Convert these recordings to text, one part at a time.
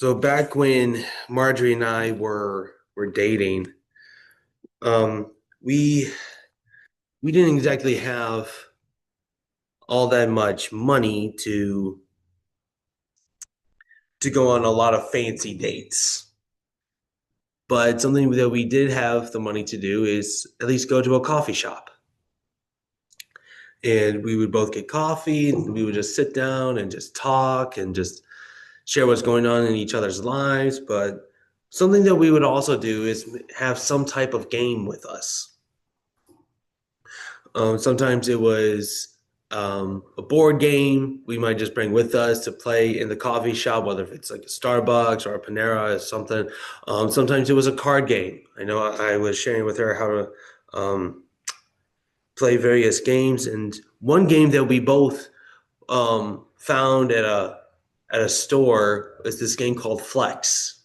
So back when Marjorie and I were dating, um, we we didn't exactly have all that much money to go on a lot of fancy dates. But something that we did have the money to do is at least go to a coffee shop. And we would both get coffee and we would just sit down and just talk and just share what's going on in each other's lives. But something that we would also do is have some type of game with us. Sometimes it was a board game we might just bring with us to play in the coffee shop, whether if it's like a Starbucks or a Panera or something. Sometimes it was a card game. I know I was sharing with her how to play various games, and one game that we both found at a store was this game called Flex.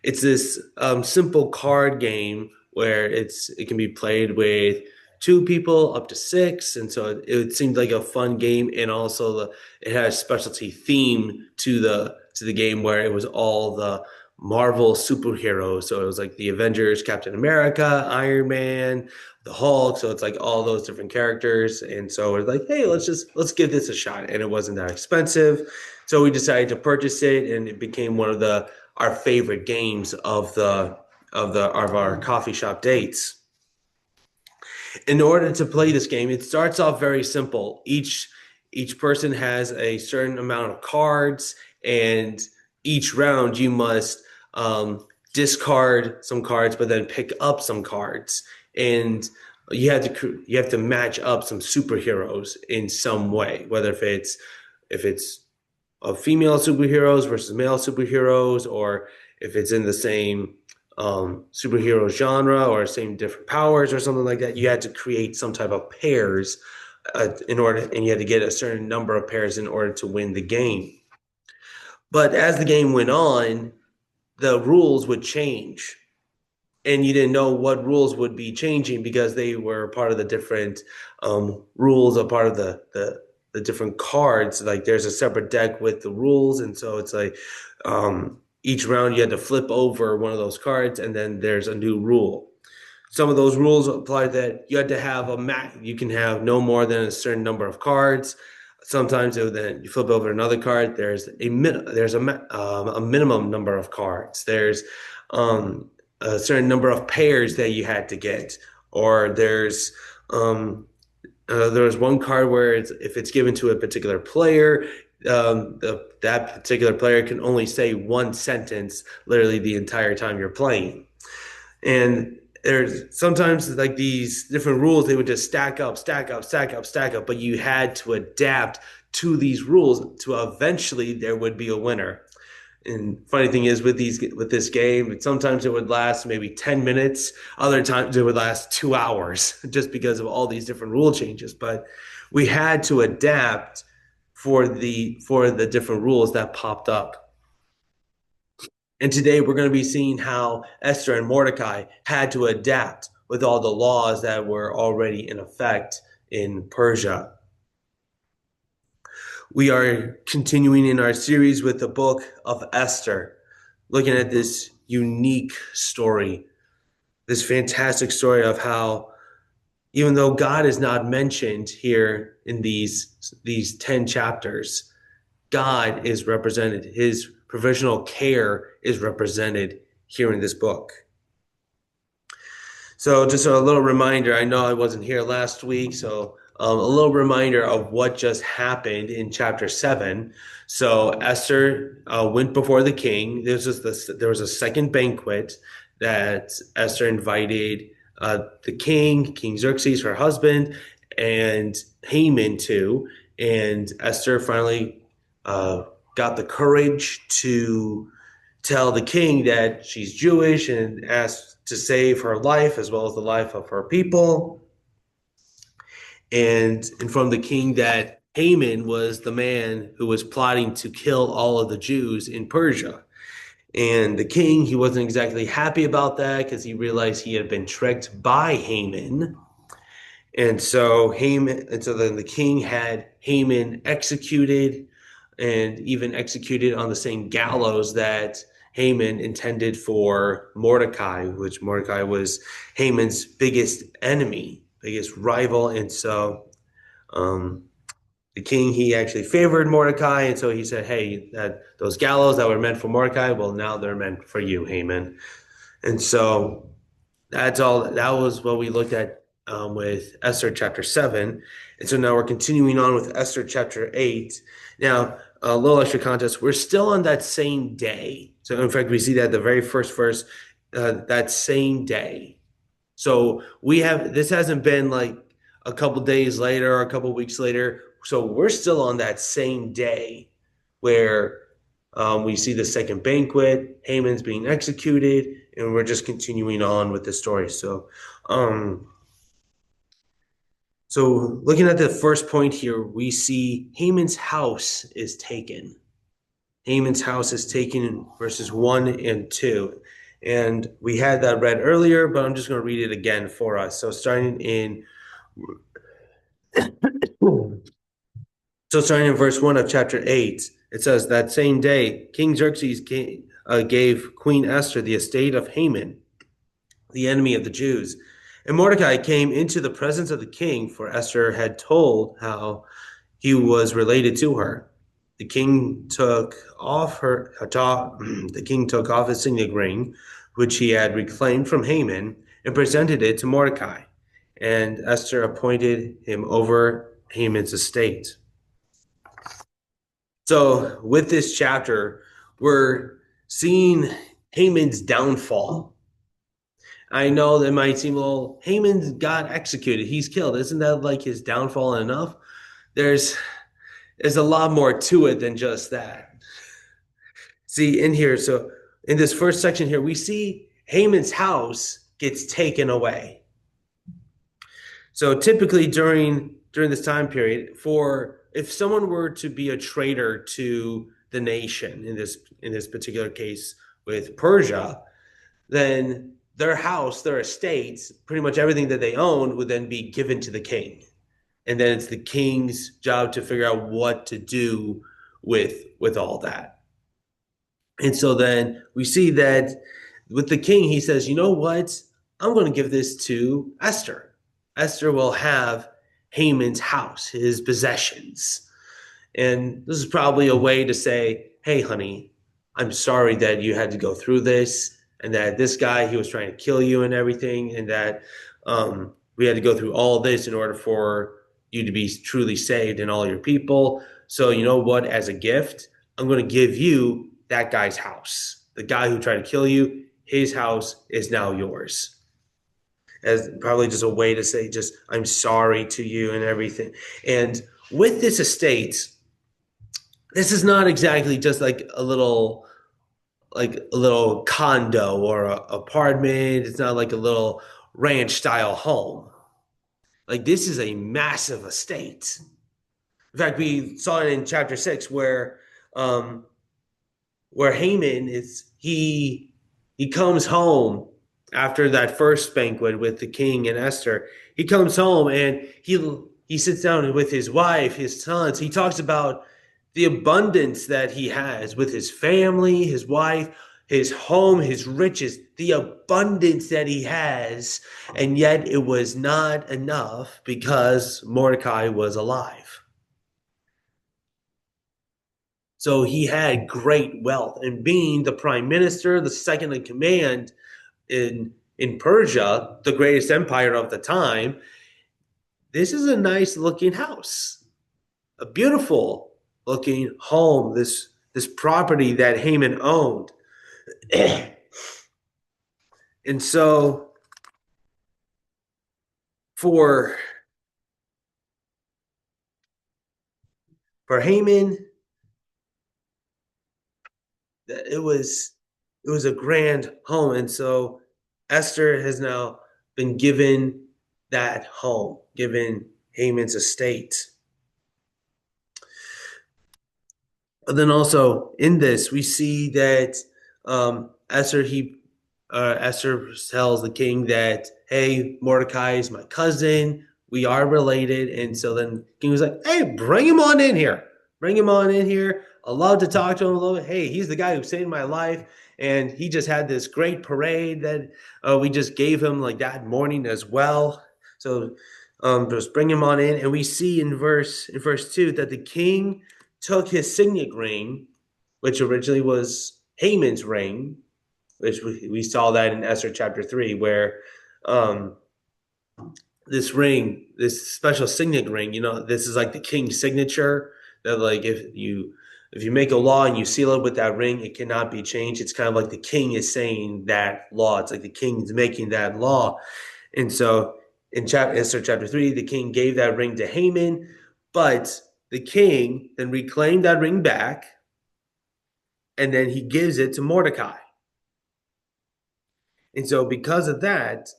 It's this simple card game where it can be played with two people up to six, and so it seemed like a fun game, and also it had a specialty theme to the game where it was all the Marvel superheroes. So it was like the Avengers, Captain America, Iron Man, the Hulk. So it's like all those different characters, and so it's like, hey, let's give this a shot, and it wasn't that expensive, so we decided to purchase it, and it became one of the our favorite games of our coffee shop dates. In order to play this game, it starts off very simple. Each person has a certain amount of cards, and each round you must discard some cards, but then pick up some cards, and you have to match up some superheroes in some way, whether if it's of female superheroes versus male superheroes, or if it's in the same superhero genre or same different powers or something like that. You had to create some type of pairs and you had to get a certain number of pairs in order to win the game. But as the game went on, the rules would change, and you didn't know what rules would be changing because they were part of the different rules, a part of the different cards. Like there's a separate deck with the rules, and so it's like each round you had to flip over one of those cards, and then there's a new rule. Some of those rules apply that you had to have a max. You can have no more than a certain number of cards. Sometimes then you flip over another card. There's a minimum number of cards. There's um, a certain number of pairs that you had to get, or um, there's one card where if it's given to a particular player, that particular player can only say one sentence literally the entire time you're playing. And there's sometimes like these different rules, they would just stack up, stack up, stack up, stack up, but you had to adapt to these rules to eventually there would be a winner. And funny thing is with this game, sometimes it would last maybe 10 minutes, other times it would last 2 hours just because of all these different rule changes. But we had to adapt for the different rules that popped up. And today we're going to be seeing how Esther and Mordecai had to adapt with all the laws that were already in effect in Persia. We are continuing in our series with the book of Esther, looking at this unique story, this fantastic story of how, even though God is not mentioned here in these 10 chapters, God is represented. His provisional care is represented here in this book. So just a little reminder, I know I wasn't here last week, so a little reminder of what just happened in chapter 7. So Esther went before the king. There was a second banquet that Esther invited the king, King Xerxes, her husband, and Haman to. And Esther finally got the courage to tell the king that she's Jewish and asked to save her life as well as the life of her people. And informed the king that Haman was the man who was plotting to kill all of the Jews in Persia. And the king, he wasn't exactly happy about that because he realized he had been tricked by Haman. And so then the king had Haman executed, and even executed on the same gallows that Haman intended for Mordecai, which Mordecai was Haman's biggest enemy, biggest rival. And so um, the king, he actually favored Mordecai. And so he said, hey, that those gallows that were meant for Mordecai, well, now they're meant for you, Haman. And so that's all. That was what we looked at with Esther chapter 7. And so now we're continuing on with Esther chapter 8. Now, a little extra context, we're still on that same day. So, in fact, we see that the very first verse, that same day. So, this hasn't been like a couple days later or a couple weeks later. So, we're still on that same day where we see the second banquet, Haman's being executed, and we're just continuing on with the story. So looking at the first point here, we see Haman's house is taken. Haman's house is taken in verses 1 and 2. And we had that read earlier, but I'm just going to read it again for us. So starting in verse 1 of chapter 8, it says, that same day, King Xerxes gave Queen Esther the estate of Haman, the enemy of the Jews. And Mordecai came into the presence of the king, for Esther had told how he was related to her. The king took off his signet ring, which he had reclaimed from Haman, and presented it to Mordecai. And Esther appointed him over Haman's estate. So with this chapter, we're seeing Haman's downfall. I know that might seem, well, Haman got executed. He's killed. Isn't that like his downfall enough? There's a lot more to it than just that. See, in this first section here, we see Haman's house gets taken away. So typically during this time period, if someone were to be a traitor to the nation, in this particular case with Persia, then their house, their estates, pretty much everything that they owned would then be given to the king. And then it's the king's job to figure out what to do with all that. And so then we see that with the king, he says, you know what? I'm going to give this to Esther. Esther will have Haman's house, his possessions. And this is probably a way to say, hey, honey, I'm sorry that you had to go through this, and that this guy, he was trying to kill you and everything, and that we had to go through all this in order for you to be truly saved and all your people. So you know what? As a gift, I'm going to give you that guy's house. The guy who tried to kill you, his house is now yours. As probably just a way to say, just, I'm sorry to you and everything. And with this estate, this is not exactly just like a little condo or a apartment. It's not like a little ranch style home. Like, this is a massive estate. In fact, we saw it in chapter 6 where Haman he comes home after that first banquet with the king and Esther. He comes home and he sits down with his wife, his sons. He talks about the abundance that he has with his family, his wife, his home, his riches, the abundance that he has. And yet it was not enough because Mordecai was alive. So he had great wealth. And being the prime minister, the second in command in Persia, the greatest empire of the time, this is a nice looking house, a beautiful looking home, this property that Haman owned. And so for Haman, it was a grand home. And so Esther has now been given that home, given Haman's estate. But then also in this, we see that Esther tells the king that, hey, Mordecai is my cousin. We are related. And so then the king was like, hey, bring him on in here. bring him on in here. I'd love to talk to him a little bit. Hey, he's the guy who saved my life. And he just had this great parade that we just gave him like that morning as well. So just bring him on in. And we see in verse 2 that the king took his signet ring, which originally was Haman's ring, which we saw that in Esther chapter 3, where um, this ring, this special signet ring, this is like the king's signature. That like if you make a law and you seal it with that ring, it cannot be changed. It's kind of like the king is saying that law. It's like the king is making that law. And so in Esther chapter 3, the king gave that ring to Haman, but the king then reclaimed that ring back, and then he gives it to Mordecai. And so because of that,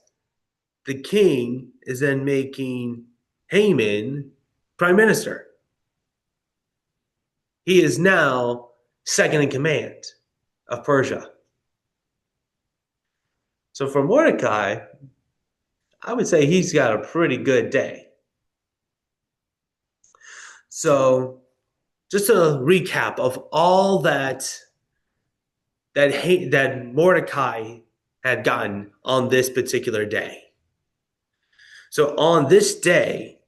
the king is then making Haman prime minister. He is now second in command of Persia. So for Mordecai, I would say he's got a pretty good day. So just a recap of all that Mordecai had gotten on this particular day. So on this day,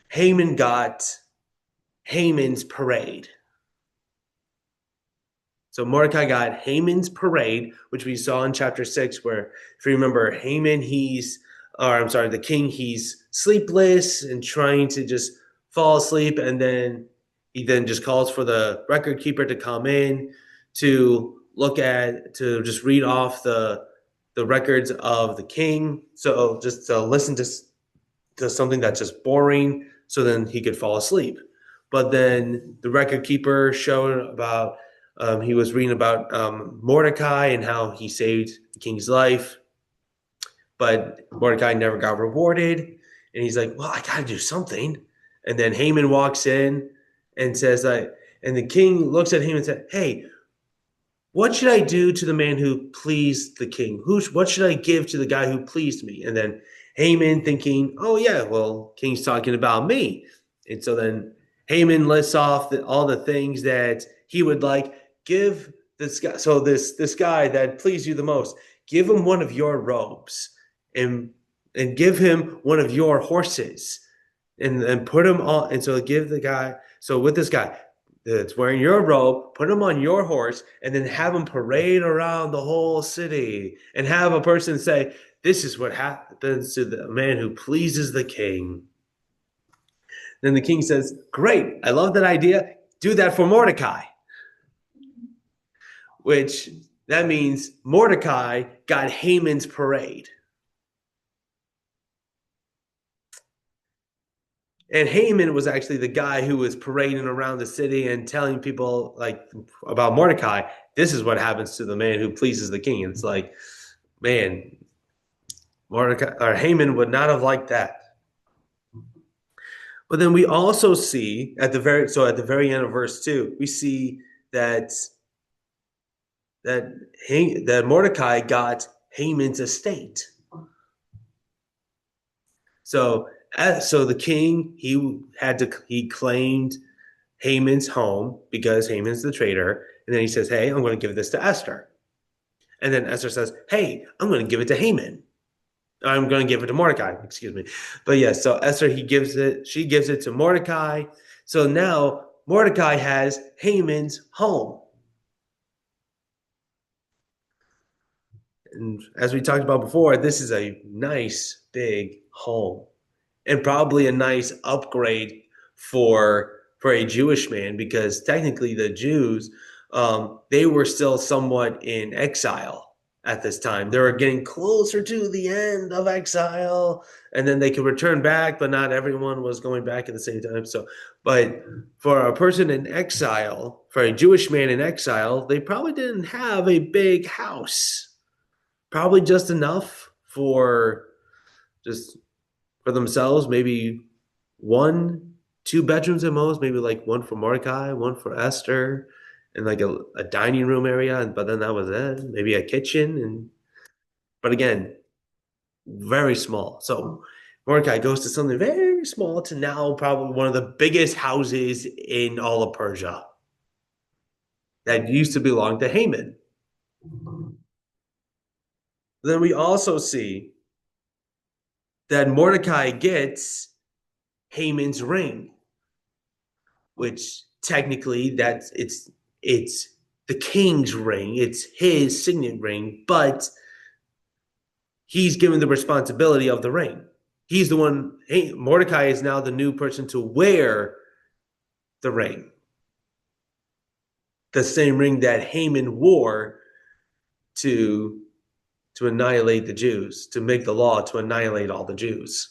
Haman got Haman's parade. So Mordecai got Haman's parade, which we saw in chapter 6, where, if you remember, the king, he's sleepless and trying to just fall asleep. And then he then just calls for the record keeper to come in to to just read off the records of the king. So just to listen to something that's just boring, so then he could fall asleep. But then the record keeper showed about he was reading about Mordecai and how he saved the king's life, but Mordecai never got rewarded. And he's like, "Well, I got to do something." And then Haman walks in and says, and the king looks at him and said, "Hey, what should I do to the man who pleased the king? What should I give to the guy who pleased me?" And then Haman thinking, "Oh yeah, well, king's talking about me." And so then Haman lists off all the things that he would like. Give this guy, so this guy that pleased you the most, give him one of your robes, and give him one of your horses, and put him on. And so give the guy, so with this guy that's wearing your robe, put him on your horse, and then have him parade around the whole city, and have a person say, "This is what happens to the man who pleases the king." Then the king says, "Great, I love that idea. Do that for Mordecai." Which that means Mordecai got Haman's parade. And Haman was actually the guy who was parading around the city and telling people like about Mordecai. This is what happens to the man who pleases the king. It's like, man, Mordecai or Haman would not have liked that. But then we also see at the very end of verse 2, we see that that Mordecai got Haman's estate. So the king, he claimed Haman's home because Haman's the traitor, and then he says, "Hey, I'm going to give this to Esther." And then Esther says, "Hey, I'm going to give it to Haman. I'm going to give it to Mordecai." Excuse me. But yes, so Esther, she gives it to Mordecai. So now Mordecai has Haman's home. And as we talked about before, this is a nice big home, and probably a nice upgrade for a Jewish man, because technically the Jews, they were still somewhat in exile at this time. They were getting closer to the end of exile, and then they could return back, but not everyone was going back at the same time. So, but for a person in exile, for a Jewish man in exile, they probably didn't have a big house. Probably just enough just for themselves, maybe 1, 2 bedrooms at most, maybe like one for Mordecai, one for Esther, and like a dining room area. But then that was it. Maybe a kitchen, but again, very small. So Mordecai goes to something very small to now probably one of the biggest houses in all of Persia that used to belong to Haman. Then we also see that Mordecai gets Haman's ring, which technically it's the king's ring, it's his signet ring, but he's given the responsibility of the ring. He's the one. Hey, Mordecai is now the new person to wear the ring, the same ring that Haman wore to annihilate the Jews, to make the law to annihilate all the Jews.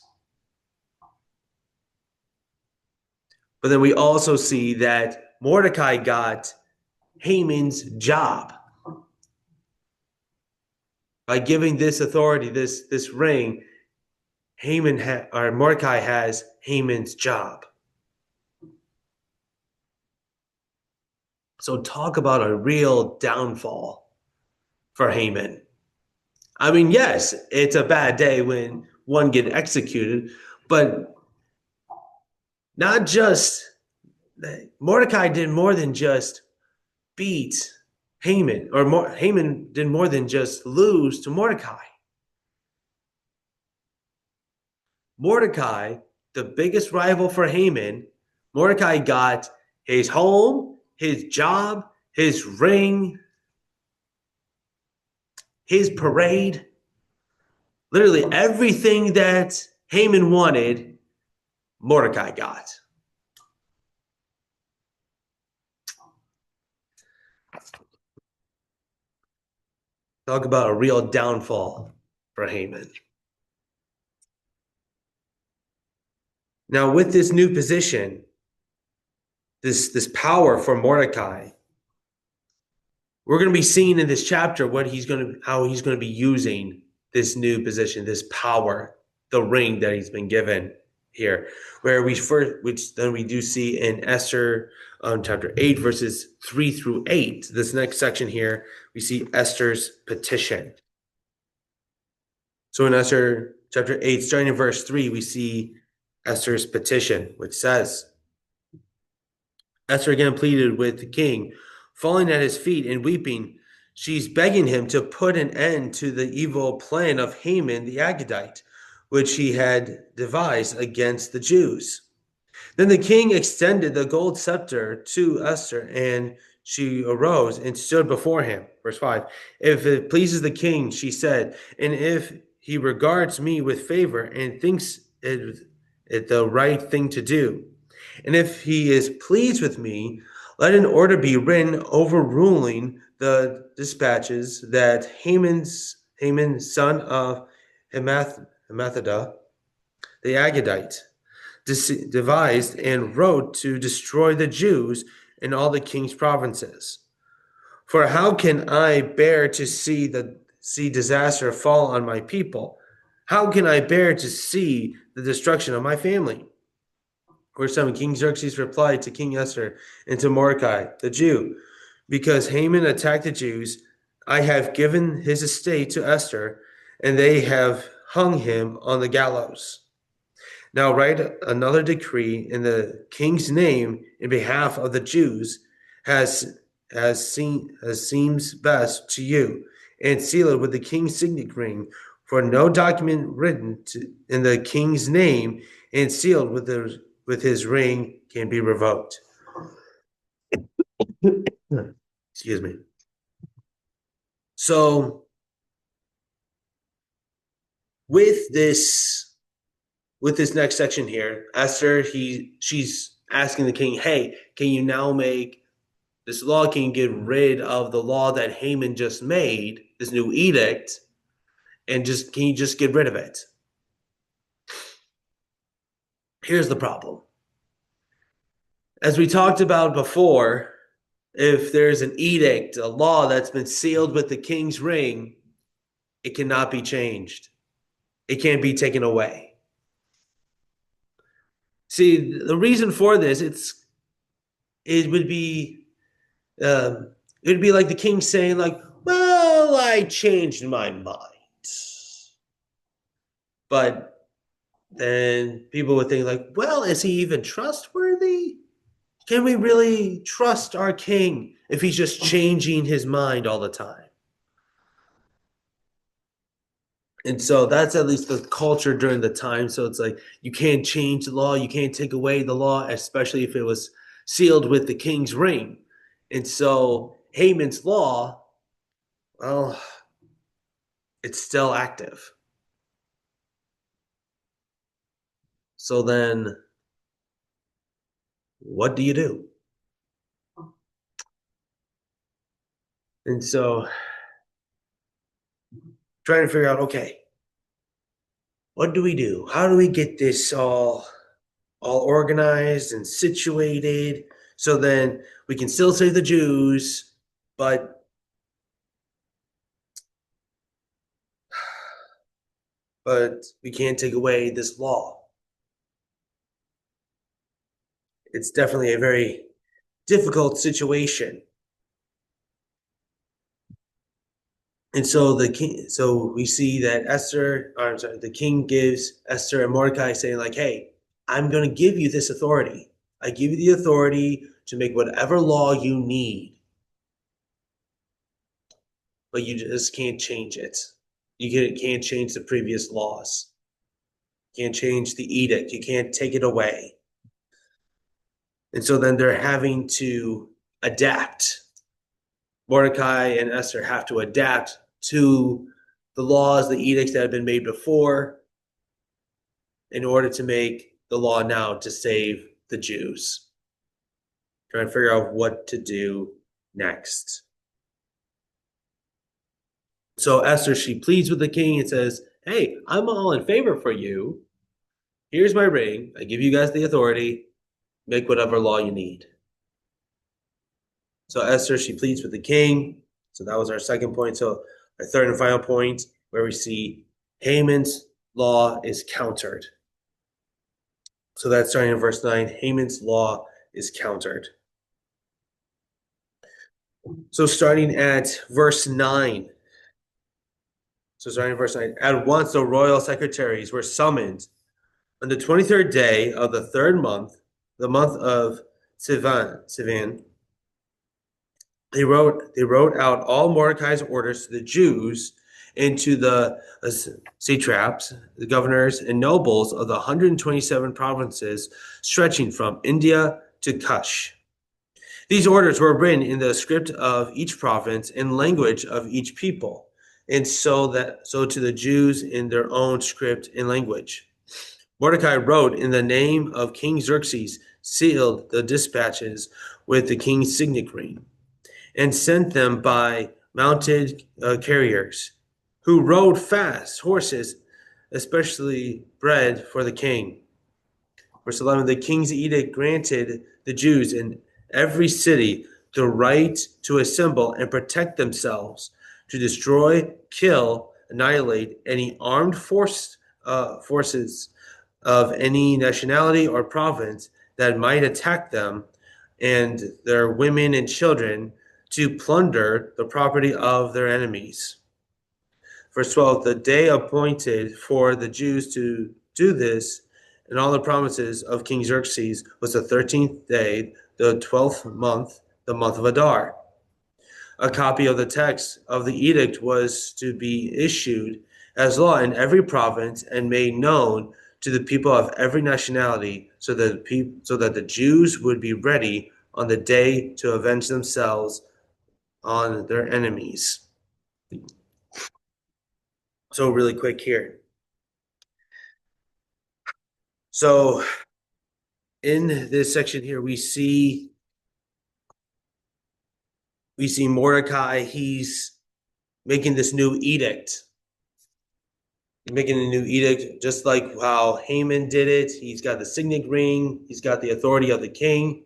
But then we also see that Mordecai got Haman's job by giving this authority, this ring. Or Mordecai has Haman's job. So talk about a real downfall for Haman. I mean, yes, it's a bad day when one get executed, but not just Mordecai did more than just beat Haman, or Haman did more than just lose to Mordecai. Mordecai, the biggest rival for Haman, Mordecai got his home, his job, his ring, his parade, literally everything that Haman wanted, Mordecai got. Talk about a real downfall for Haman. Now, with this new position, this power for Mordecai, we're going to be seeing in this chapter how he's going to be using this new position, this power, the ring that he's been given here, which then we do see in Esther chapter 8, verses 3 through 8. This next section here, we see Esther's petition. So in Esther chapter 8, starting in verse 3, we see Esther's petition, which says, Esther again pleaded with the king, falling at his feet and weeping. She's begging him to put an end to the evil plan of Haman the Agagite, which he had devised against the Jews. Then the king extended the gold scepter to Esther, and she arose and stood before him. Verse 5. If it pleases the king, she said, and if he regards me with favor and thinks it the right thing to do, and if he is pleased with me, let an order be written overruling the dispatches that Haman, son of Hammedatha, the Agagite, devised and wrote to destroy the Jews in all the king's provinces. For how can I bear to see disaster fall on my people? How can I bear to see the destruction of my family? Verse 7, King Xerxes replied to King Esther and to Mordecai, the Jew, because Haman attacked the Jews, I have given his estate to Esther, and they have hung him on the gallows. Now write another decree in the king's name in behalf of the Jews, as seems best to you, and seal it with the king's signet ring. For no document written in the king's name and sealed with his ring can be revoked. Excuse me. So with this next section here, Esther, she's asking the king, hey, can you now make this law? Can you get rid of the law that Haman just made, this new edict, and can you just get rid of it? Here's the problem. As we talked about before, if there's an edict, a law that's been sealed with the king's ring, it cannot be changed. It can't be taken away. See, the reason for this, it would be like the king saying, like, well, I changed my mind. But then people would think like, well, is he even trustworthy? Can we really trust our king if he's just changing his mind all the time? And so that's at least the culture during the time. So it's like you can't change the law, you can't take away the law, especially if it was sealed with the king's ring. And so Haman's law, well, it's still active. So then what do you do? And so trying to figure out, okay, what do we do? How do we get this all organized and situated so then we can still save the Jews, but we can't take away this law. It's definitely a very difficult situation. And so so we see that I'm sorry, the king gives Esther and Mordecai saying like, "Hey, I'm going to give you this authority. I give you the authority to make whatever law you need, but you just can't change it. Can't change the previous laws. You can't change the edict. You can't take it away." And so then they're having to adapt. Mordecai and Esther have to adapt to the laws, the edicts that have been made before in order to make the law now to save the Jews. Trying to figure out what to do next. So Esther, she pleads with the king and says, "Hey, I'm all in favor for you. Here's my ring. I give you guys the authority. Make whatever law you need." So Esther, she pleads with the king. So that was our second point. So our third and final point, where we see Haman's law is countered. So that's starting in verse 9. Haman's law is countered. So starting at verse 9. So starting in verse 9. At once the royal secretaries were summoned on the 23rd day of the third month, the month of Sivan. They wrote out all Mordecai's orders to the Jews and to the satraps, the governors, and nobles of the 127 provinces stretching from India to Kush. These orders were written in the script of each province and language of each people, and so to the Jews in their own script and language. Mordecai wrote in the name of King Xerxes, sealed the dispatches with the king's signet ring, and sent them by mounted carriers, who rode fast horses, especially bred for the king. Verse 11, the king's edict granted the Jews in every city the right to assemble and protect themselves, to destroy, kill, annihilate any armed forces of any nationality or province that might attack them and their women and children, to plunder the property of their enemies. Verse 12, the day appointed for the Jews to do this and all the promises of King Xerxes was the 13th day, the 12th month, the month of Adar. A copy of the text of the edict was to be issued as law in every province and made known to the people of every nationality, so that the Jews would be ready on the day to avenge themselves on their enemies. So really quick here. So in this section here, we see Mordecai. He's making this new edict. He's making a new edict, just like how Haman did it. He's got the signet ring. He's got the authority of the king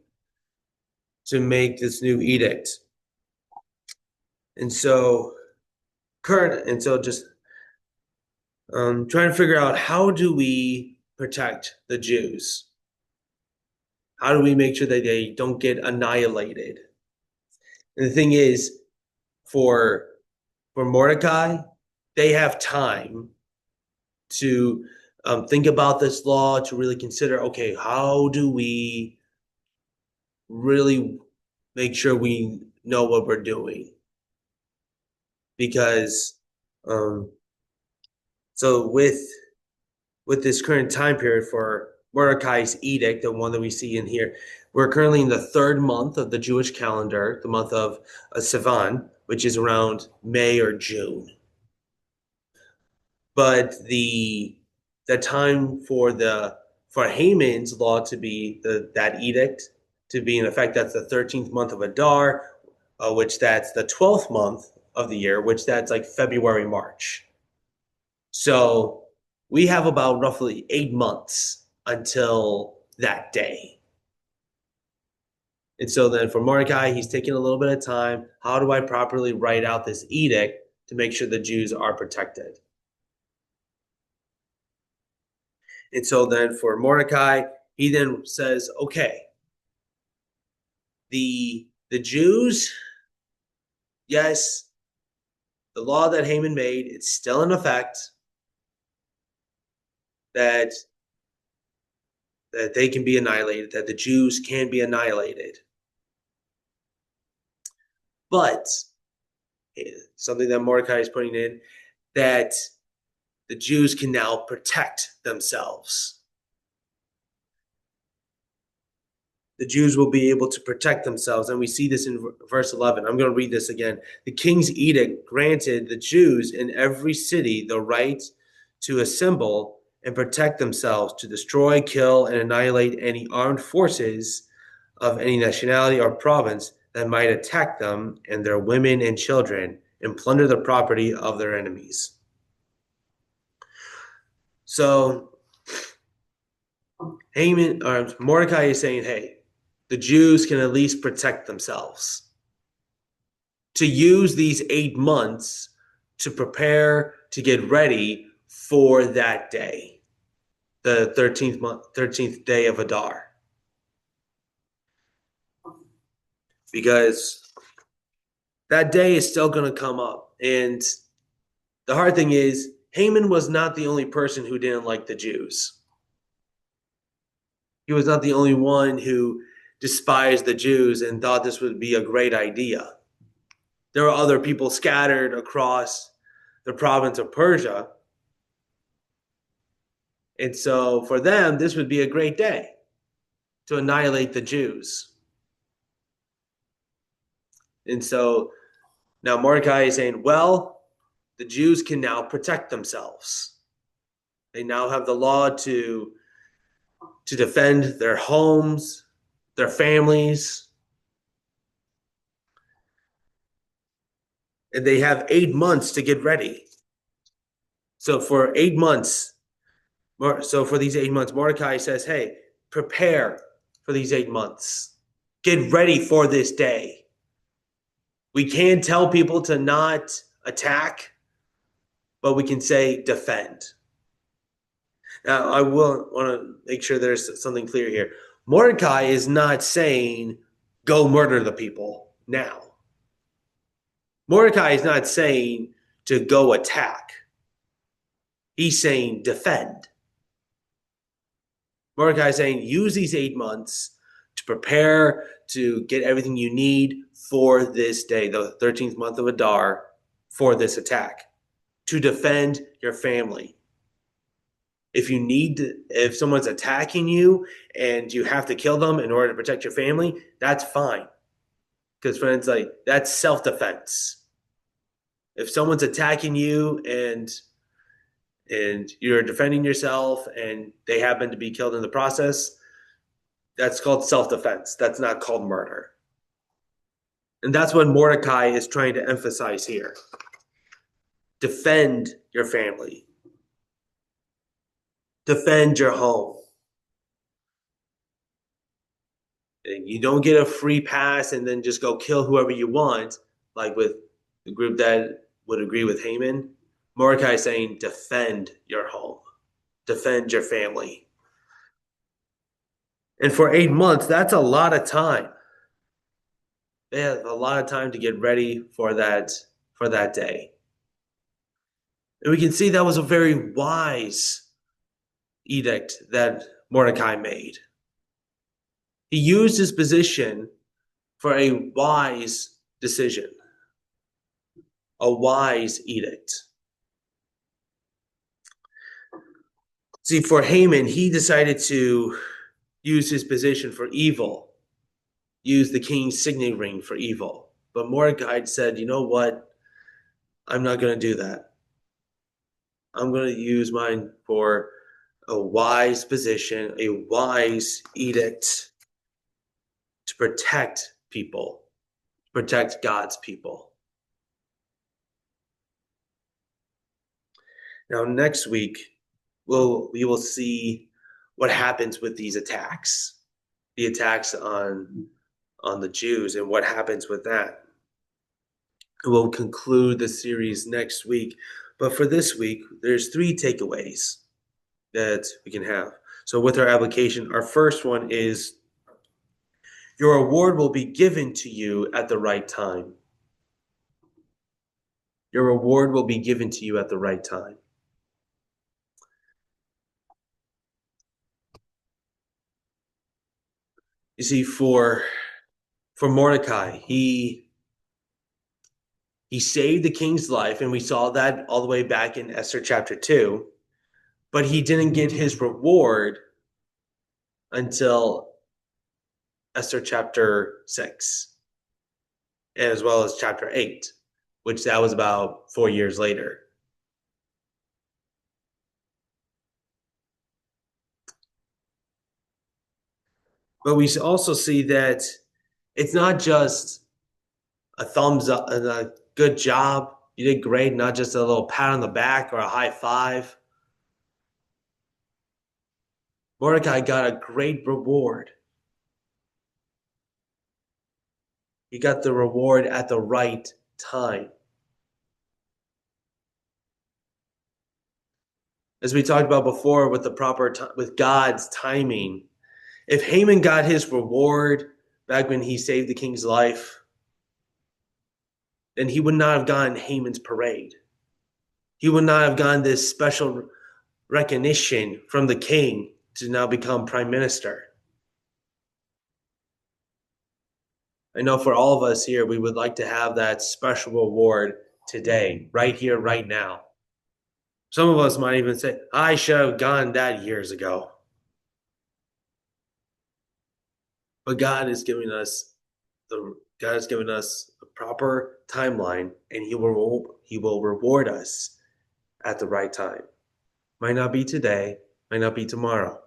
to make this new edict. And so just trying to figure out, how do we protect the Jews? How do we make sure that they don't get annihilated? And the thing is, for Mordecai, they have time to think about this law, to really consider, okay, how do we really make sure we know what we're doing? Because um, so with this current time period for Mordecai's edict, the one that we see in here, we're currently in the third month of the Jewish calendar, the month of Sivan, which is around May or June. But the time for Haman's law to be that edict to be in effect, that's the 13th month of Adar, which that's the 12th month of the year, which that's like February, March. So we have about roughly 8 months until that day. And so then for Mordecai, he's taking a little bit of time. How do I properly write out this edict to make sure the Jews are protected? And so then for Mordecai, he then says, okay, the Jews, yes, the law that Haman made, it's still in effect, that that they can be annihilated, that the Jews can be annihilated. But something that Mordecai is putting in, that the Jews can now protect themselves. The Jews will be able to protect themselves. And we see this in verse 11. I'm going to read this again. The king's edict granted the Jews in every city the right to assemble and protect themselves, to destroy, kill, and annihilate any armed forces of any nationality or province that might attack them and their women and children and plunder the property of their enemies. So Haman or Mordecai is saying, hey, the Jews can at least protect themselves. To use these 8 months to prepare to get ready for that day, the 13th day of Adar. Because that day is still going to come up. And the hard thing is, Haman was not the only person who didn't like the Jews. He was not the only one who despised the Jews and thought this would be a great idea. There were other people scattered across the province of Persia. And so for them, this would be a great day to annihilate the Jews. And so now Mordecai is saying, well, the Jews can now protect themselves. They now have the law to defend their homes, their families. And they have 8 months to get ready. So for 8 months, for these 8 months, Mordecai says, hey, prepare for these 8 months. Get ready for this day. We can tell people to not attack, but we can say defend. Now, I will want to make sure there's something clear here. Mordecai is not saying go murder the people now. Mordecai is not saying to go attack. He's saying defend. Mordecai is saying use these 8 months to prepare to get everything you need for this day, the 13th month of Adar, for this attack, to defend your family. If someone's attacking you and you have to kill them in order to protect your family, that's fine. Because friends, like, that's self-defense. If someone's attacking you and you're defending yourself and they happen to be killed in the process, that's called self-defense. That's not called murder. And that's what Mordecai is trying to emphasize here. Defend your family. Defend your home. And you don't get a free pass and then just go kill whoever you want, like with the group that would agree with Haman. Mordecai is saying defend your home. Defend your family. And for 8 months, that's a lot of time. They have a lot of time to get ready for that day. And we can see that was a very wise edict that Mordecai made. He used his position for a wise decision, a wise edict. See, for Haman, he decided to use his position for evil, use the king's signet ring for evil. But Mordecai said, you know what? I'm not going to do that. I'm going to use mine for a wise position, a wise edict to protect people, protect God's people. Now, next week, we will see what happens with these attacks, the attacks on the Jews, and what happens with that. We'll conclude the series next week. But for this week, there's 3 takeaways that we can have. So with our application, our first one is your reward will be given to you at the right time. Your reward will be given to you at the right time. You see, for Mordecai, he saved the king's life, and we saw that all the way back in Esther chapter 2, but he didn't get his reward until Esther chapter 6, as well as chapter 8, which that was about 4 years later. But we also see that it's not just a thumbs up and a good job, you did great, not just a little pat on the back or a high five. Mordecai got a great reward. He got the reward at the right time. As we talked about before, with the proper with God's timing, if Haman got his reward back when he saved the king's life, then he would not have gotten Haman's parade. He would not have gotten this special recognition from the king to now become prime minister. I know for all of us here, we would like to have that special reward today, right here, right now. Some of us might even say, I should have gotten that years ago. But God is giving us a proper timeline, and He will reward us at the right time. Might not be today, might not be tomorrow,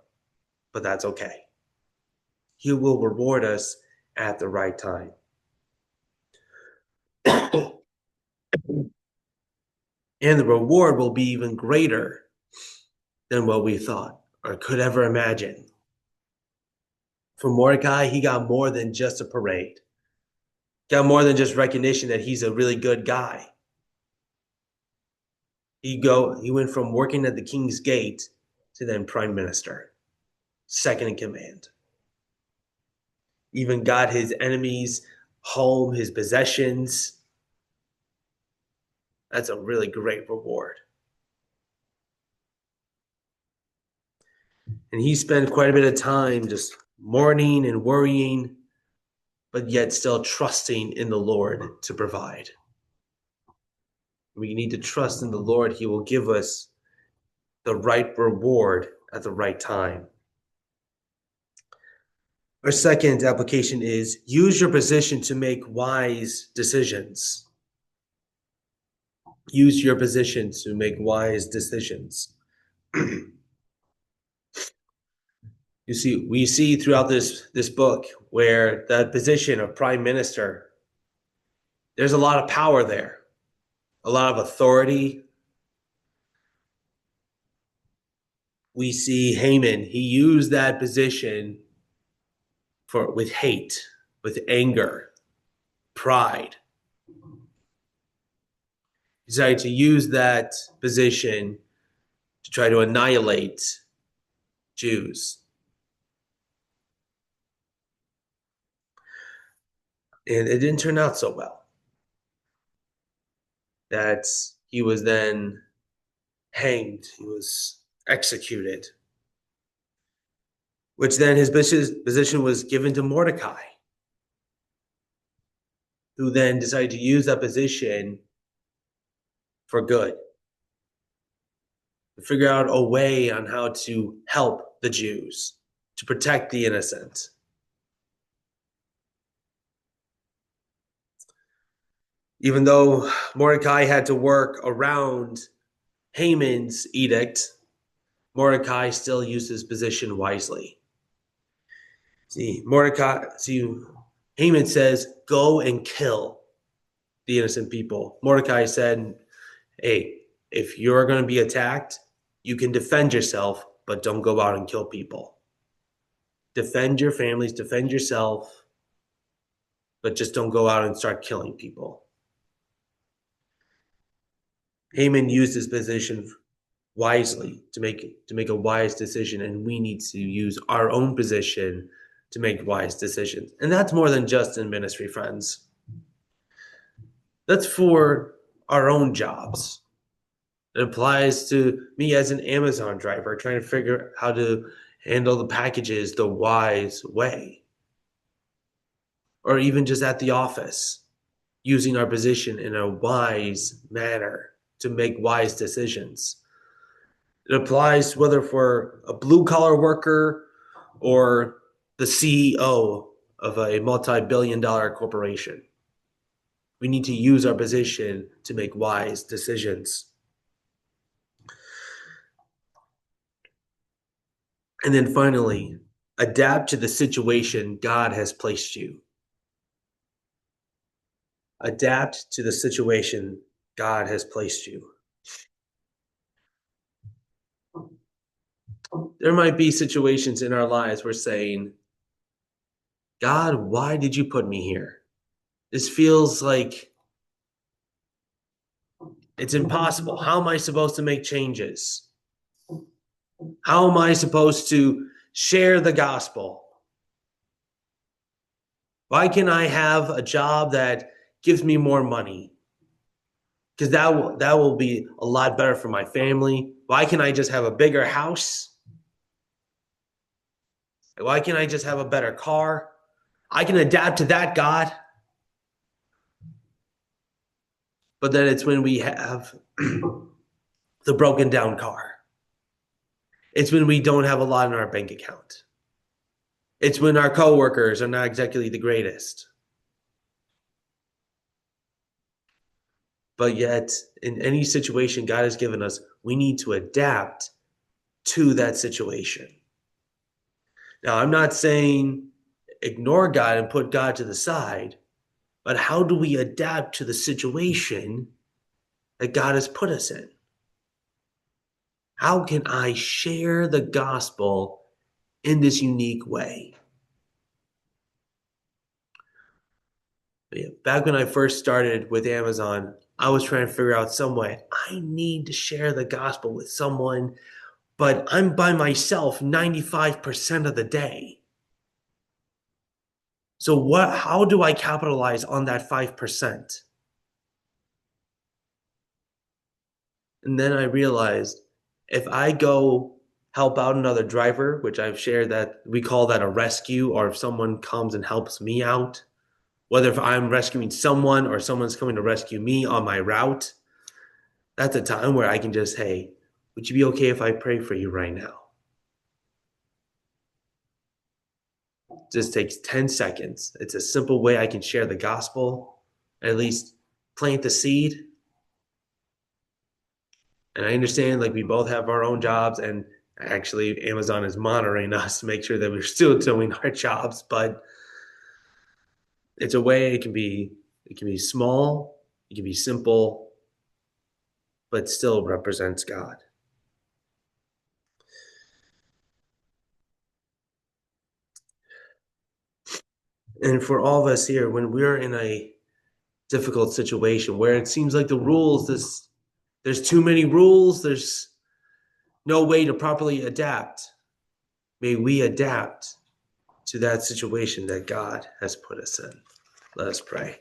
but that's okay. He will reward us at the right time. And the reward will be even greater than what we thought or could ever imagine. For Mordecai, he got more than just a parade. Got more than just recognition that he's a really good guy. He went from working at the king's gate to then prime minister, second in command. Even got his enemies' home, his possessions. That's a really great reward. And he spent quite a bit of time just mourning and worrying, but yet still trusting in the Lord to provide. We need to trust in the Lord. He will give us the right reward at the right time. Our second application is use your position to make wise decisions. Use your position to make wise decisions. We see throughout this book where the position of prime minister, there's a lot of power there, a lot of authority. We see Haman, he used that position with hate, with anger, pride. He decided to use that position to try to annihilate Jews. And it didn't turn out so well. That he was then hanged, he was executed. which then his position was given to Mordecai, who then decided to use that position for good, to figure out a way on how to help the Jews, to protect the innocent. Even though Mordecai had to work around Haman's edict, Mordecai still used his position wisely. Haman says, go and kill the innocent people. Mordecai said, hey, if you're going to be attacked, you can defend yourself, but don't go out and kill people. Defend your families, defend yourself, but just don't go out and start killing people. Haman used his position wisely to make a wise decision, and we need to use our own position to make wise decisions. And that's more than just in ministry, friends. That's for our own jobs. It applies to me as an Amazon driver trying to figure out how to handle the packages the wise way. Or even just at the office, using our position in a wise manner to make wise decisions. It applies whether for a blue-collar worker or the CEO of a multi-billion-dollar corporation. We need to use our position to make wise decisions. And then finally, adapt to the situation God has placed you. Adapt to the situation God has placed you. There might be situations in our lives we're saying, God, why did you put me here? This feels like it's impossible. How am I supposed to make changes? How am I supposed to share the gospel? Why can't I have a job that gives me more money? Because that will be a lot better for my family. Why can't I just have a bigger house? Why can't I just have a better car? I can adapt to that, God. But then it's when we have the broken down car. It's when we don't have a lot in our bank account. It's when our coworkers are not exactly the greatest. But yet, in any situation God has given us, we need to adapt to that situation. Now, I'm not saying ignore God and put God to the side, but how do we adapt to the situation that God has put us in? How can I share the gospel in this unique way? Back when I first started with Amazon, I was trying to figure out some way. I need to share the gospel with someone, but I'm by myself 95% of the day. So how do I capitalize on that 5%? And then I realized if I go help out another driver, which I've shared that we call that a rescue, or if someone comes and helps me out, whether if I'm rescuing someone or someone's coming to rescue me on my route, that's a time where I can just, hey, would you be okay if I pray for you right now? It just takes 10 seconds. It's a simple way I can share the gospel, at least plant the seed. And I understand, like, we both have our own jobs, and actually Amazon is monitoring us to make sure that we're still doing our jobs, but it's a way it can be small, it can be simple, but still represents God. And for all of us here, when we're in a difficult situation where it seems like the rules, there's too many rules, there's no way to properly adapt, may we adapt to that situation that God has put us in. Let us pray.